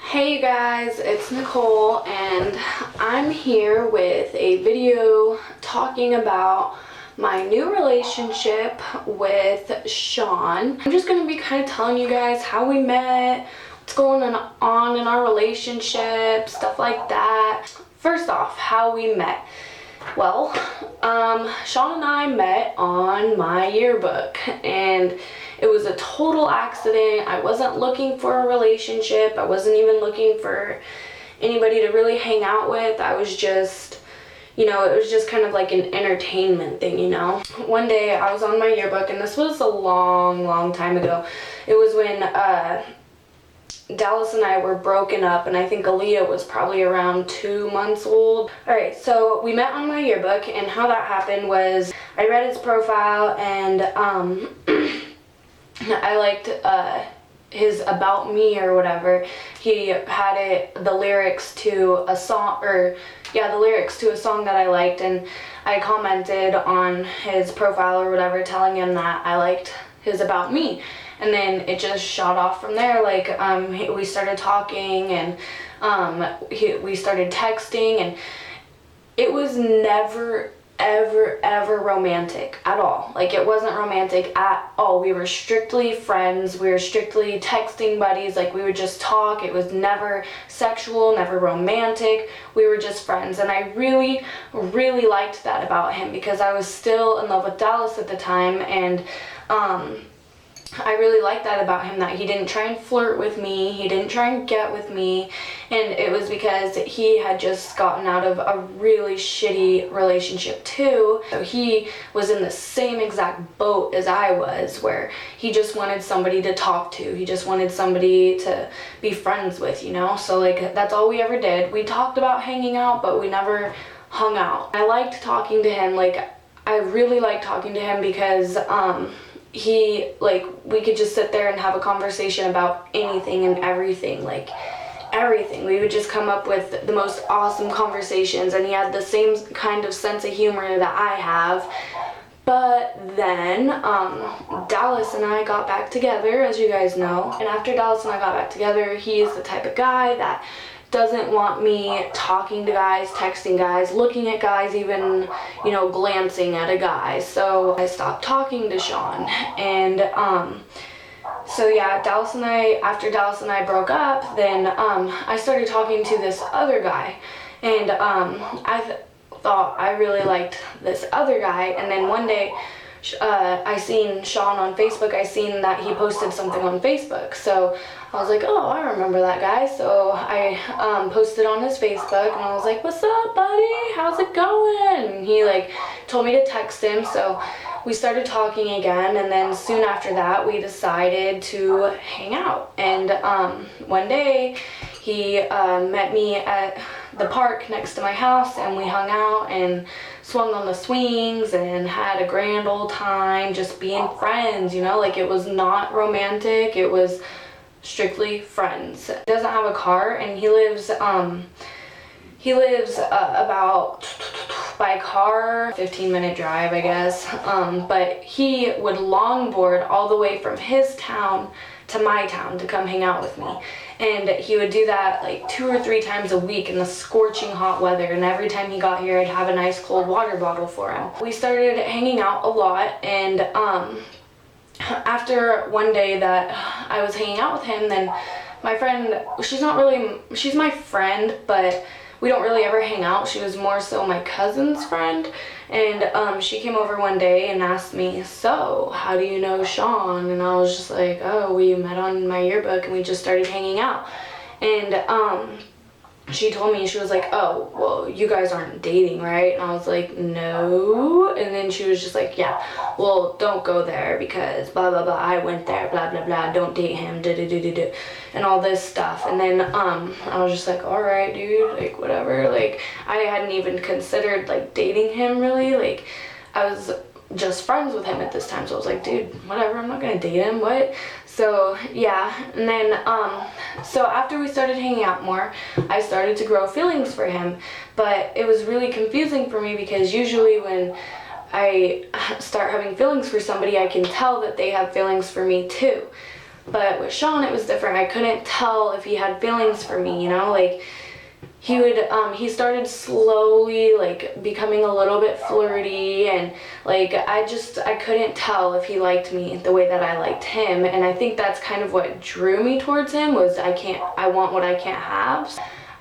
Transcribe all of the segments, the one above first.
Hey you guys, it's Nicole and I'm here with a video talking about my new relationship with Sean. I'm just going to be kind of telling you guys how we met, what's going on in our relationship, stuff like that. First off, how we met. Well, Sean and I met on my yearbook, and it was a total accident. I wasn't looking for a relationship. I wasn't even looking for anybody to really hang out with. I was just, it was just kind of like an entertainment thing, One day I was on my yearbook, and this was a long, long time ago. It was when Dallas and I were broken up, and I think Aaliyah was probably around 2 months old. Alright, so we met on my yearbook, and how that happened was I read his profile, and I liked his About Me or whatever. He had the lyrics to a song, the lyrics to a song that I liked, and I commented on his profile or whatever telling him that I liked his About Me. And then it just shot off from there. We started talking, and we started texting, and it was never, ever romantic at all. It wasn't romantic at all. We were strictly friends. We were strictly texting buddies. We would just talk. It was never sexual, never romantic. We were just friends. And I really, really liked that about him because I was still in love with Dallas at the time, and I really liked that about him, that he didn't try and flirt with me, he didn't try and get with me, and it was because he had just gotten out of a really shitty relationship too. So he was in the same exact boat as I was, where he just wanted somebody to talk to, he just wanted somebody to be friends with, So that's all we ever did. We talked about hanging out, but we never hung out. I liked talking to him, I really liked talking to him because we could just sit there and have a conversation about anything and everything, everything. We would just come up with the most awesome conversations, and he had the same kind of sense of humor that I have. But then Dallas and I got back together, as you guys know, and after Dallas and I got back together, he is the type of guy that doesn't want me talking to guys, texting guys, looking at guys, even, glancing at a guy. So I stopped talking to Sean. And after Dallas and I broke up, then I started talking to this other guy. And I thought I really liked this other guy. And then one day, I seen Sean on Facebook. I seen that he posted something on Facebook. So I was like, oh, I remember that guy. So I posted on his Facebook, and I was like, what's up, buddy? How's it going? And he told me to text him. So we started talking again, and then soon after that we decided to hang out. And one day he met me at the park next to my house, and we hung out and swung on the swings and had a grand old time just being friends, it was not romantic, it was strictly friends. He doesn't have a car, and he lives about, by car, 15-minute drive, I guess, but he would longboard all the way from his town to my town to come hang out with me. And he would do that 2 or 3 times a week in the scorching hot weather, and every time he got here I'd have a nice cold water bottle for him. We started hanging out a lot, and after one day that I was hanging out with him, then my friend, she's my friend, but we don't really ever hang out. She was more so my cousin's friend, and she came over one day and asked me, so how do you know Sean? And I was just like, oh, we met on my yearbook and we just started hanging out. And she told me, she was like, oh, well, you guys aren't dating, right? And I was like, no. And then she was just like, yeah, well, don't go there because blah, blah, blah, I went there, blah, blah, blah, don't date him, do, and all this stuff. And then I was just like, all right, dude, whatever. I hadn't even considered, dating him, really. I was just friends with him at this time, so I was like, dude, whatever, I'm not gonna date him, what? So yeah, and then so after we started hanging out more, I started to grow feelings for him, but it was really confusing for me because usually when I start having feelings for somebody, I can tell that they have feelings for me too. But with Sean, it was different. I couldn't tell if he had feelings for me, you know, like he started slowly like becoming a little bit flirty, and like I couldn't tell if he liked me the way that I liked him. And I think that's kind of what drew me towards him, was I want what I can't have.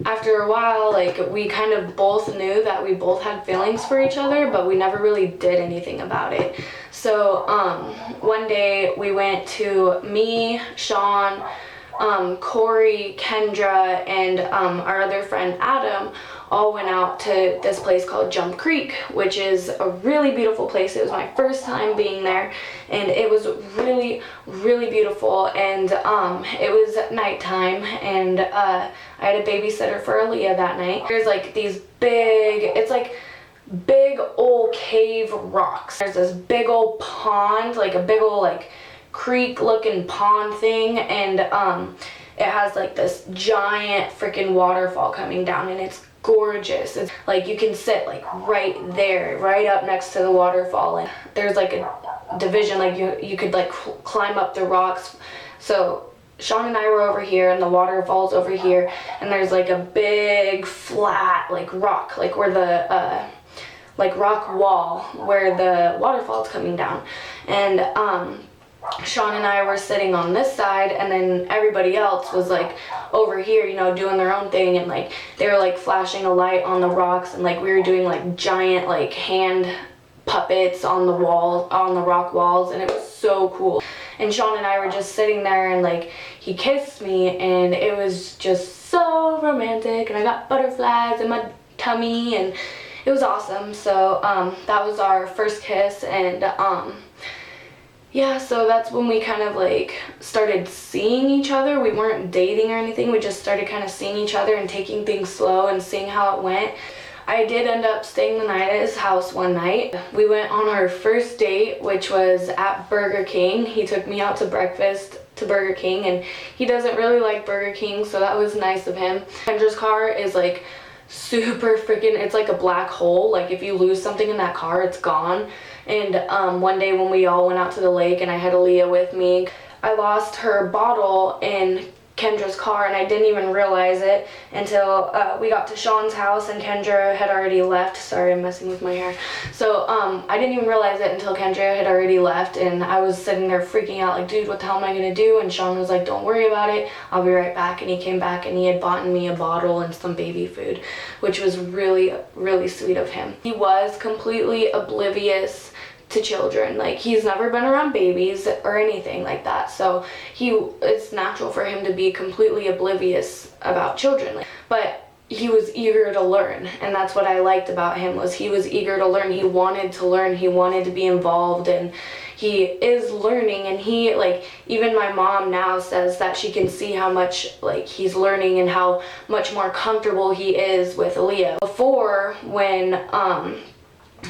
After a while, like, we kind of both knew that we both had feelings for each other, but we never really did anything about it. So one day we went to, me, Sean, Corey, Kendra, and our other friend Adam all went out to this place called Jump Creek, which is a really beautiful place. It was my first time being there, and it was really, really beautiful. And it was nighttime, and I had a babysitter for Aaliyah that night. There's like these it's like big old cave rocks. There's this big old pond, like a big old like creek looking pond thing, and it has like this giant freaking waterfall coming down, and it's gorgeous. It's like you can sit like right there, right up next to the waterfall, and there's like a division, like you could like climb up the rocks. So Sean and I were over here, and the waterfall's over here, and there's like a big flat like rock, like where the like rock wall where the waterfall's coming down. And Sean and I were sitting on this side, and then everybody else was like over here, you know, doing their own thing, and like they were like flashing a light on the rocks, and like we were doing like giant like hand puppets on the wall, on the rock walls, and it was so cool. And Sean and I were just sitting there, and like he kissed me, and it was just so romantic, and I got butterflies in my tummy, and it was awesome. So that was our first kiss, and yeah, so that's when we kind of like started seeing each other. We weren't dating or anything. We just started kind of seeing each other and taking things slow and seeing how it went. I did end up staying the night at his house one night. We went on our first date, which was at Burger King. He took me out to breakfast to Burger King, and he doesn't really like Burger King, so that was nice of him. Kendra's car is like super freaking, it's like a black hole. Like if you lose something in that car, it's gone. And one day when we all went out to the lake and I had Aaliyah with me, I lost her bottle in Kendra's car, and I didn't even realize it until we got to Sean's house and Kendra had already left. Sorry, I'm messing with my hair. So I didn't even realize it until Kendra had already left, and I was sitting there freaking out like, dude, what the hell am I gonna do? And Sean was like, don't worry about it, I'll be right back. And he came back, and he had bought me a bottle and some baby food, which was really, really sweet of him. He was completely oblivious to children. Like, he's never been around babies or anything like that, so it's natural for him to be completely oblivious about children. But he was eager to learn, and that's what I liked about him, was he was eager to learn. He wanted to learn, he wanted to be involved, and he is learning. And he, like, even my mom now says that she can see how much like he's learning and how much more comfortable he is with Aaliyah. Before, when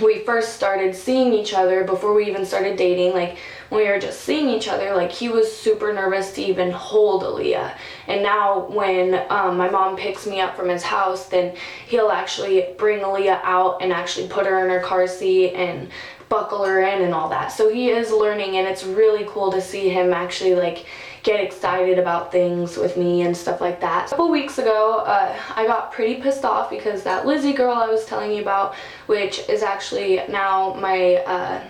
we first started seeing each other, before we even started dating, like when we were just seeing each other, like he was super nervous to even hold Aaliyah. And now when my mom picks me up from his house, then he'll actually bring Aaliyah out and actually put her in her car seat and buckle her in and all that. So he is learning, and it's really cool to see him actually like get excited about things with me and stuff like that. A couple weeks ago, I got pretty pissed off because that Lizzie girl I was telling you about, which is actually now my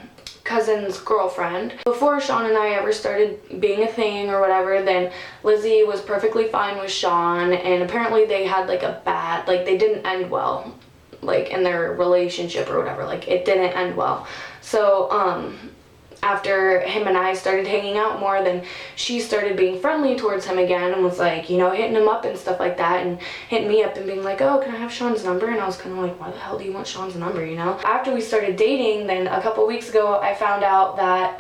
cousin's girlfriend. Before Sean and I ever started being a thing or whatever, then Lizzie was perfectly fine with Sean, and apparently they had like a bad, like they didn't end well, like in their relationship or whatever, like it didn't end well. So after him and I started hanging out more, then she started being friendly towards him again and was like, you know, hitting him up and stuff like that, and hitting me up and being like, oh, can I have Sean's number? And I was kind of like, why the hell do you want Sean's number, you know? After we started dating, then a couple weeks ago, I found out that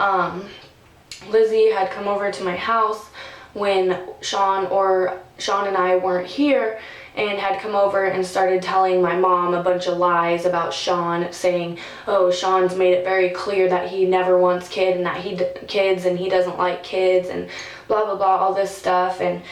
Lizzie had come over to my house when Sean and I weren't here, and had come over and started telling my mom a bunch of lies about Sean, saying, oh, Sean's made it very clear that he never wants kids and he doesn't like kids, and blah blah blah, all this stuff. And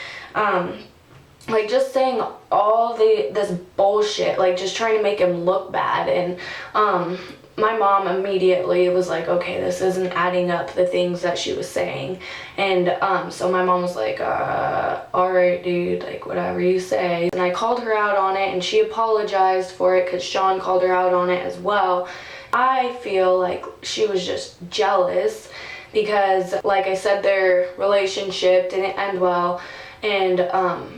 like just saying all this bullshit, like just trying to make him look bad. And my mom immediately was like, okay, this isn't adding up, the things that she was saying. And so my mom was like, all right, dude, like whatever you say. And I called her out on it, and she apologized for it because Sean called her out on it as well. I feel like she was just jealous because, like I said, their relationship didn't end well, and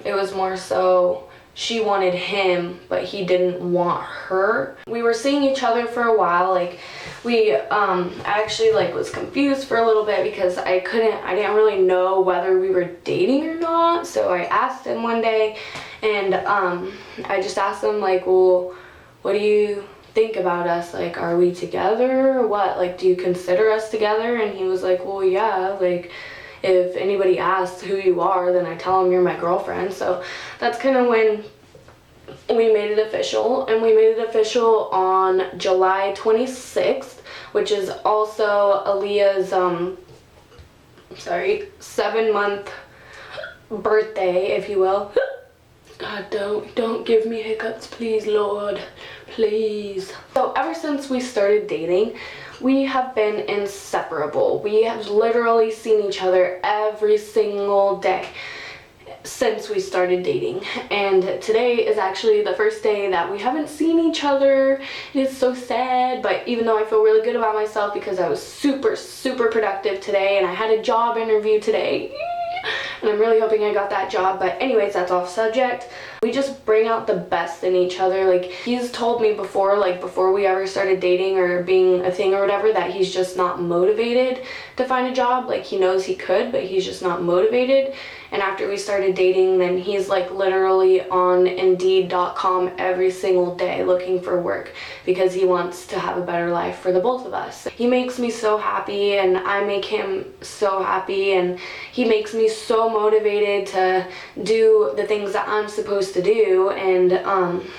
it was more so she wanted him, but he didn't want her. We were seeing each other for a while. Like, we actually like was confused for a little bit because I didn't really know whether we were dating or not. So I asked him one day, and I just asked him like, well, what do you think about us? Like, are we together or what? Like, do you consider us together? And he was like, well, yeah, like, if anybody asks who you are, then I tell them you're my girlfriend. So that's kind of when we made it official, and we made it official on July 26th, which is also Aaliyah's 7-month birthday, if you will. God, don't give me hiccups, please, Lord, please. So ever since we started dating, we have been inseparable. We have literally seen each other every single day since we started dating, and today is actually the first day that we haven't seen each other. It is so sad, but even though I feel really good about myself because I was super productive today, and I had a job interview today, and I'm really hoping I got that job. But anyways, that's off subject. We just bring out the best in each other. Like, he's told me before, like before we ever started dating or being a thing or whatever, that he's just not motivated to find a job. Like, he knows he could, but he's just not motivated. And after we started dating, then he's like literally on Indeed.com every single day looking for work because he wants to have a better life for the both of us. He makes me so happy, and I make him so happy, and he makes me so motivated to do the things that I'm supposed to do, and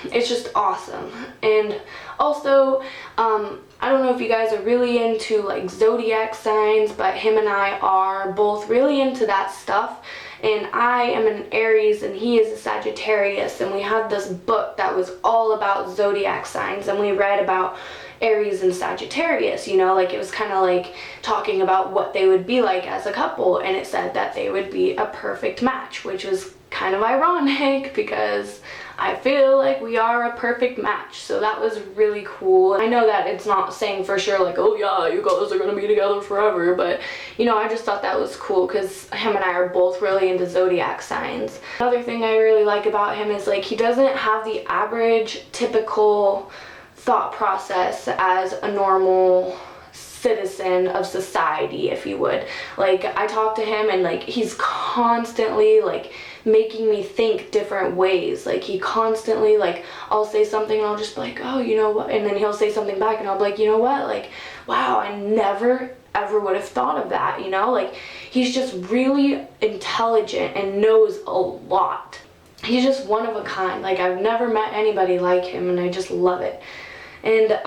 it's just awesome. And also, I don't know if you guys are really into like zodiac signs, but him and I are both really into that stuff. And I am an Aries and he is a Sagittarius, and we had this book that was all about zodiac signs, and we read about Aries and Sagittarius, you know, like it was kind of like talking about what they would be like as a couple, and it said that they would be a perfect match, which was kind of ironic because I feel like we are a perfect match. So that was really cool. I know that it's not saying for sure like, oh yeah, you guys are gonna be together forever, but you know, I just thought that was cool because him and I are both really into zodiac signs. Another thing I really like about him is like he doesn't have the average typical thought process as a normal citizen of society, if you would. Like, I talk to him and like he's constantly like making me think different ways. Like, he constantly, like, I'll say something and I'll just be like, oh, you know what, and then he'll say something back and I'll be like, you know what, like, wow, I never ever would have thought of that, you know. Like, he's just really intelligent and knows a lot. He's just one of a kind. Like, I've never met anybody like him, and I just love it. And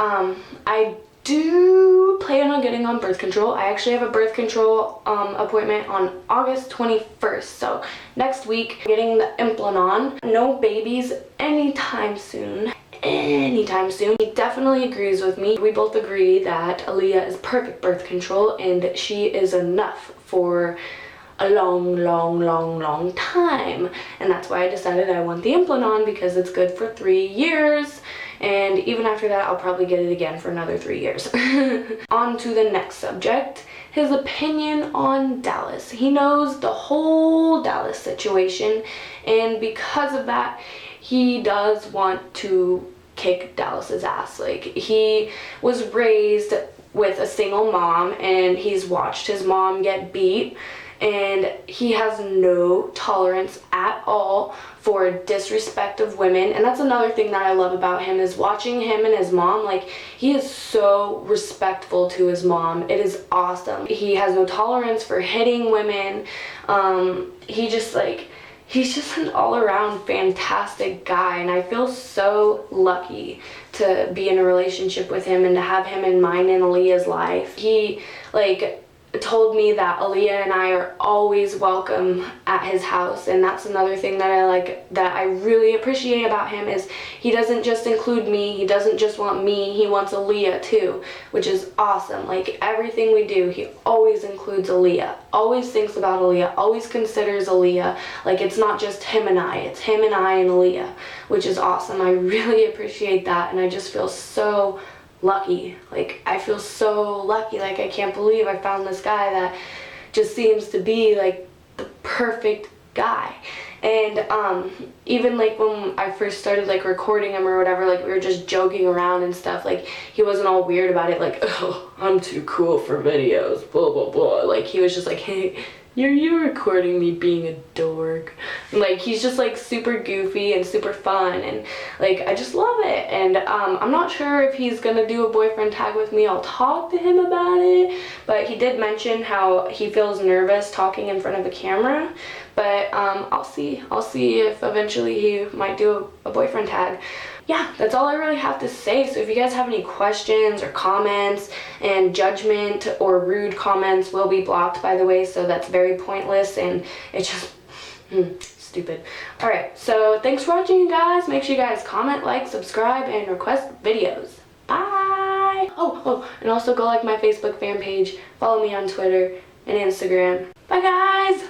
I do plan on getting on birth control. I actually have a birth control appointment on August 21st, so next week, getting the implant on. No babies anytime soon. Anytime soon. He definitely agrees with me. We both agree that Aaliyah is perfect birth control, and she is enough for a long time. And that's why I decided I want the implant on, because it's good for 3 years. And even after that, I'll probably get it again for another 3 years. On to the next subject, his opinion on Dallas. He knows the whole Dallas situation, and because of that, he does want to kick Dallas's ass. Like, he was raised with a single mom, and he's watched his mom get beat, and he has no tolerance at all for disrespect of women. And that's another thing that I love about him, is watching him and his mom. Like, he is so respectful to his mom. It is awesome. He has no tolerance for hitting women. He's just an all-around fantastic guy, and I feel so lucky to be in a relationship with him and to have him in mine and Aaliyah's life. He, like, told me that Aaliyah and I are always welcome at his house, and that's another thing that I like, that I really appreciate about him, is he doesn't just include me, he doesn't just want me, he wants Aaliyah too, which is awesome. Like, everything we do, he always includes Aaliyah, always thinks about Aaliyah, always considers Aaliyah. Like, it's not just him and I, it's him and I and Aaliyah, which is awesome. I really appreciate that, and I just feel so lucky. Like, I feel so lucky. Like, I can't believe I found this guy that just seems to be like the perfect guy. And even like when I first started like recording him or whatever, like we were just joking around and stuff, like he wasn't all weird about it, like, oh, I'm too cool for videos, blah blah blah. Like, he was just like, hey, you're recording me being a dork. And, like, he's just like super goofy and super fun, and like I just love it. And I'm not sure if he's gonna do a boyfriend tag with me. I'll talk to him about it, but he did mention how he feels nervous talking in front of a camera. But I'll see if eventually he might do a boyfriend tag. Yeah, that's all I really have to say. So if you guys have any questions or comments, and judgment or rude comments will be blocked, by the way, so that's very pointless, and it's just stupid. Alright, so thanks for watching, you guys. Make sure you guys comment, like, subscribe, and request videos. Bye! Oh, and also go like my Facebook fan page, follow me on Twitter and Instagram. Bye, guys!